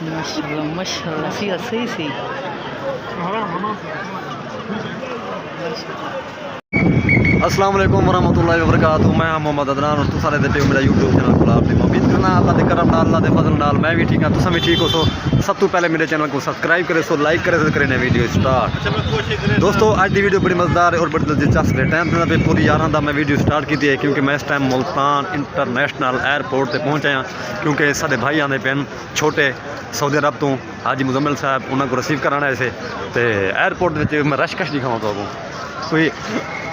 माशाल्लाह माशाल्लाह सही सही। अस्सलाम वालेकुम वरहमतुल्लाहि वबरकातुहू। मैं मोहम्मद अदनान और तुम सारे देखते हो मेरा यूट्यूब चैनल खुला अपनी उम्मीद करना अल्लाह दे करम नाल अल्लाह दे फजल नाल मैं भी ठीक हाँ तुम भी ठीक हो। सो सब तो पहले मेरे चैनल को सब्सक्राइब करे सो लाइक करे सो करें वीडियो स्टार्ट। दोस्तों आज की वीडियो बड़ी मज़ेदार और बड़ी दिलचस्प है। टाइम पे पूरी 11 का मैं वीडियो स्टार्ट की है क्योंकि मैं इस टाइम मुल्तान इंटरनेशनल एयरपोर्ट पर पहुँचा हाँ क्योंकि साढ़े भाई आते पेन छोटे सऊदी अरब तो हाजी मुजम्मिल साहब उन्होंने को रिसीव कराना ऐसे तो एयरपोर्ट मैं रश कश दिखावा तो कोई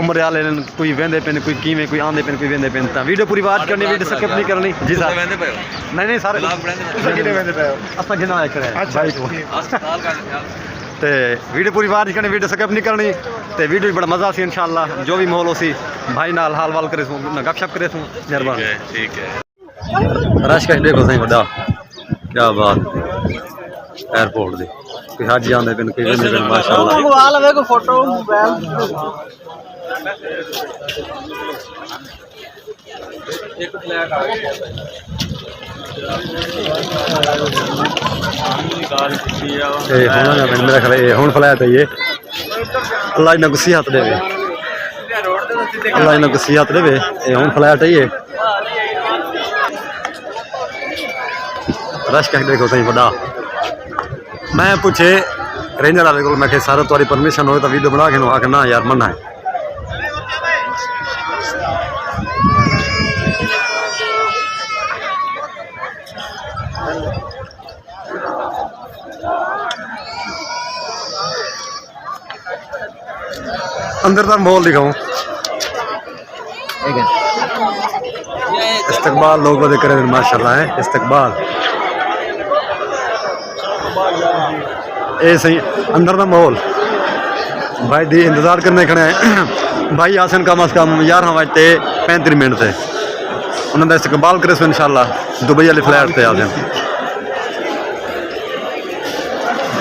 उम्र वाले कोई वेंदे पेन कोई किमें कोई आंदे पेन कोई वेंदे पेन तो वीडियो पूरी बात करनी वीडियो स्किप नहीं करनी जी सर नहीं सारे असा गिना तो वीडियो पूरी बात करनी वीडियो स्किप नहीं करनी तो वीडियो बड़ा मज़ा सी इंशाल्लाह जो भी माहौल हो सी भाई नाल हाल वाल करे सूँ गपशप करे सूँ मेहरबानी ठीक है। रश कश देखो सही बड़ा क्या बात एयरपोर्ट दी कोई हाजी आंदे पेन कोई वेंदे पेन माशाल्लाह फोटो एक फ्लैट आ गया मेरा ख्याल हूँ फ्लैट है ये अल्लाह इन्ना गुस्सी हाथ दे अल्लाह इन्ना गुस्सी हाथ दे हूँ फ्लैट है ये रश कहीं देखो सही बड़ा मैं पूछे रेंजर वाले को मैं सर तुम्हारी परमिशन हो तो वीडियो बना के आके ना यार मना है अंदर का माहौल दिखाऊं इस्तकबाल लोगों के करे माशाल्लाह है इस्तकबाल ए सही अंदर का माहौल भाई दी इंतजार करने खड़े हैं भाई आसन कम अज कम 11 बजते 35 मिनट से उन्होंने इस्तकबाल करे सो इंशाल्लाह दुबई वाली फ्लाइट से आसन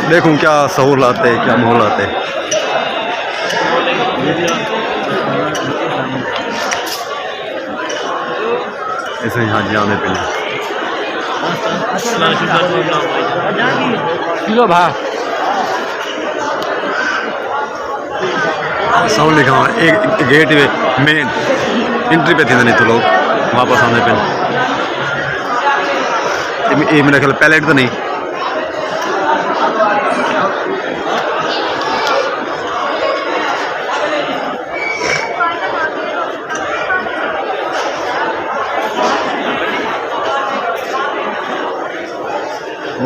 देखूं क्या सहूलत है क्या माहौलत है। ऐसे यहाँ जाने पे किलो भा साउंड लिखा हुआ एक गेट मेन एंट्री पे थी नहीं तो लोग वापस आने पे ये मेरा ख्याल पैलेट तो नहीं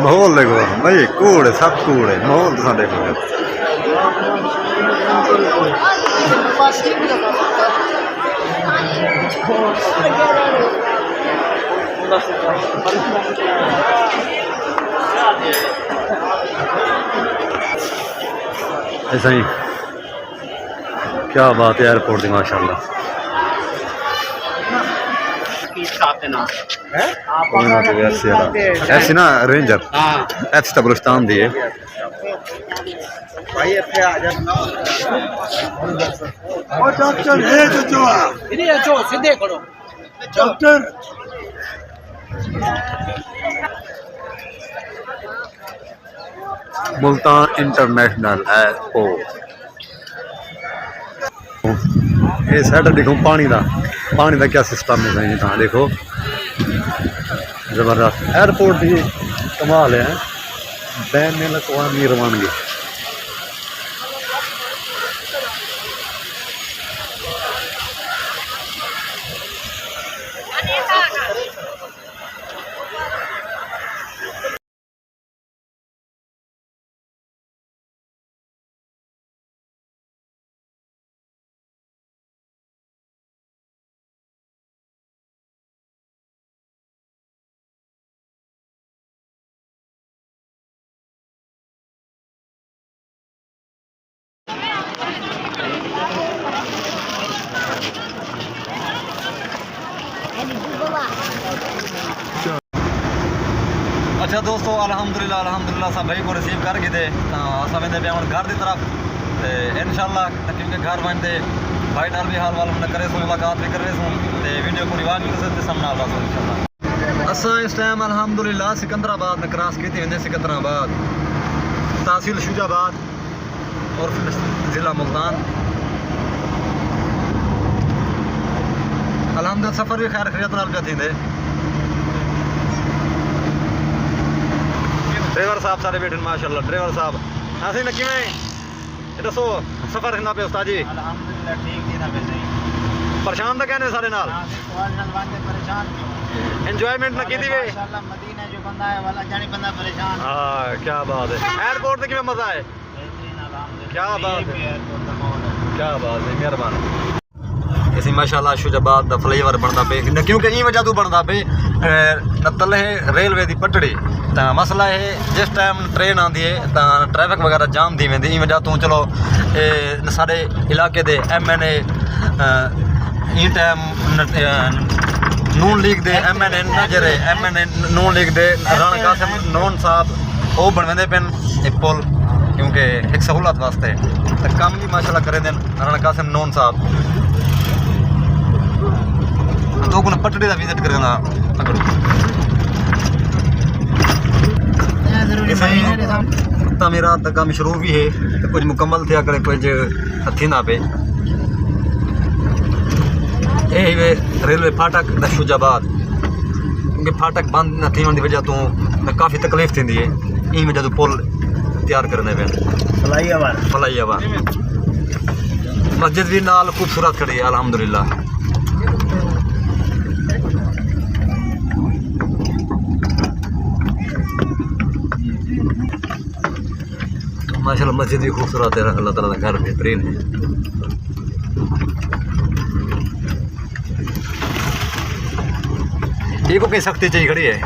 माहौल देखो भाई कूड़े सब कूड़े माहौल तो देखो ऐसा ही क्या बात है एयरपोर्ट की माशाल्लाह ऐसी ना रेंजर ऐसी तबरुस्तान दी है मुल्तान इंटरनेशनल एयरपोर्ट ये साइड देखो पानी का क्या सिस्टम है यहाँ देखो जबरदस्त एयरपोर्ट ही कमाल है बैन अवी रवानगी अच्छा दोस्तों अल्हम्दुलिल्लाह सब भाई को रिसीव कर गए थे अस वेंदे पे घर की तरफ तो इंशाल्लाह क्योंकि घर वनते भाई नाल भी हाल वाल करे सो मुलाकात भी करे सो वीडियो पूरी वाच भी कर सकते सामने इंशाल्लाह। असां इस टाइम अल्हम्दुलिल्लाह सिकंदराबाद में क्रॉस की थी। सिकंदराबाद तहसील शुजाबाद और फिर ज़िला मुल्तान। अल्हम्दुलिल्लाह सफ़र भी खैर खैरियत नाल पिया थींदे। ड्राइवर साहब सारे बैठे माशाल्लाह। ड्राइवर साहब असीं न किवें ये दसो सफ़र किंदा पे उस्ताद जी? अल्हम्दुलिल्लाह ठीक थी ना वैसे परेशान तो कहने सारे नाल परेशान एंजॉयमेंट न की थी वे? माशाल्लाह मदीना जो बंदा है वाला जानी बंदा परेशान हाँ क्या बात है। एयरपोर्ट पे किवें मजा है? बेहतरीन अल्हम्दुलिल्लाह क्या बात है। एयरपोर्ट का माहौल है क्या बात है मेहरबानी। इसी माशाल्लाह शुजाबाद दा फ्लेवर बनदा पे क्योंकि ई वजह तो बनदा पे तले रेलवे दी पटड़ी तो मसला है जिस टाइम ट्रेन आती है तो ट्रैफिक वगैरह जाम थी वेंदी। ई वजह तो चलो साढ़े इलाके दे MNA ई टाइम नून लीग दे MNA न जेरे MNA नून लीग दे राणा कासिम नून साहब वो बनवेंदे पेन पुल क्योंकि एक सहूलत वास्ते तो काम भी माशाल्लाह करे देन राणा कासिम नून साहब। तो को पटड़ी का विजिट करना तमीरात का काम शुरू भी है तो कुछ मुकम्मल थे करे कुछ हथी ना पे। ये रेलवे फाटक शुजाबाद क्योंकि फाटक बंद न थी होने की वजह तो काफ़ी तकलीफ थी है। ई वजह तो पुल तैयार करने पे फलाईआबाद मस्जिद भी नाल खूबसूरत खड़ी है अल्हम्दुलिल्लाह। माशाल्लाह मस्जिद भी खूबसूरत है। अल्लाह ताला का घर बेहतरीन है। ये को कहीं सख्ती चाहिए खड़ी है।